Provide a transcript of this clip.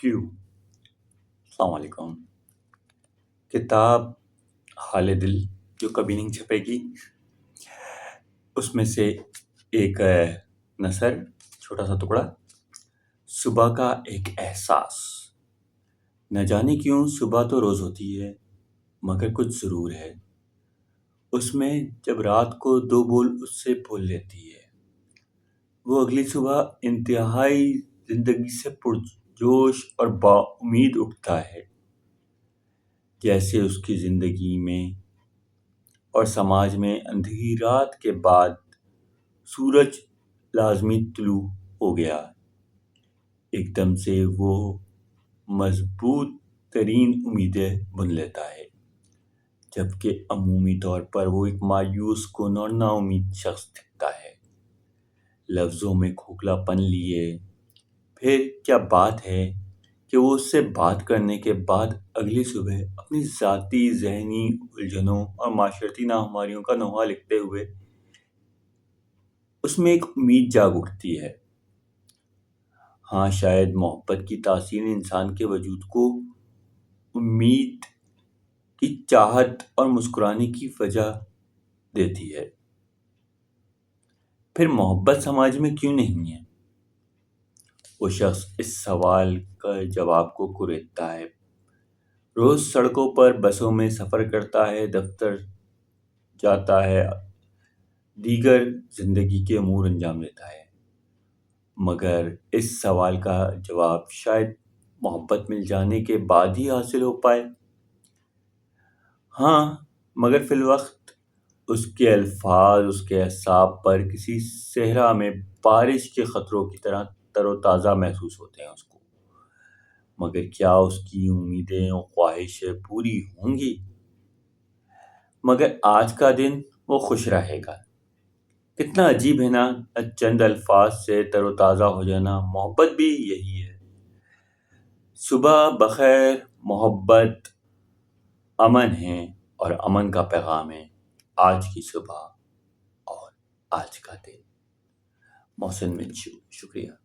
کیو۔ السلام علیکم۔ کتاب حال دل جو کبھی نہیں چھپے گی، اس میں سے ایک نثر، چھوٹا سا ٹکڑا، صبح کا ایک احساس۔ نہ جانے کیوں صبح تو روز ہوتی ہے، مگر کچھ ضرور ہے اس میں، جب رات کو دو بول اس سے بول لیتی ہے، وہ اگلی صبح انتہائی زندگی سے پرجوش اور با امید اٹھتا ہے، جیسے اس کی زندگی میں اور سماج میں اندھیری رات کے بعد سورج لازمی طلوع ہو گیا۔ ایک دم سے وہ مضبوط ترین امیدیں بن لیتا ہے، جبکہ عمومی طور پر وہ ایک مایوس کن اور نا امید شخص دکھتا ہے۔ لفظوں میں کھوکھلا پن لیے، پھر کیا بات ہے کہ وہ اس سے بات کرنے کے بعد اگلی صبح اپنی ذاتی ذہنی الجھنوں اور معاشرتی ناہمواریوں کا نوحہ لکھتے ہوئے اس میں ایک امید جاگ اٹھتی ہے۔ ہاں، شاید محبت کی تاثیر انسان کے وجود کو امید کی چاہت اور مسکرانے کی وجہ دیتی ہے۔ پھر محبت سماج میں کیوں نہیں ہے؟ وہ شخص اس سوال کا جواب کو کریدتا ہے، روز سڑکوں پر بسوں میں سفر کرتا ہے، دفتر جاتا ہے، دیگر زندگی کے امور انجام دیتا ہے، مگر اس سوال کا جواب شاید محبت مل جانے کے بعد ہی حاصل ہو پائے۔ ہاں، مگر فی الوقت اس کے الفاظ اس کے اعصاب پر کسی صحرا میں بارش کے قطروں کی طرح تر و تازہ محسوس ہوتے ہیں اس کو۔ مگر کیا اس کی امیدیں اور خواہشیں پوری ہوں گی؟ مگر آج کا دن وہ خوش رہے گا۔ کتنا عجیب ہے نا، چند الفاظ سے تر و تازہ ہو جانا۔ محبت بھی یہی ہے۔ صبح بخیر، محبت، امن ہے، اور امن کا پیغام ہے آج کی صبح اور آج کا دن۔ محسن منشو، شکریہ۔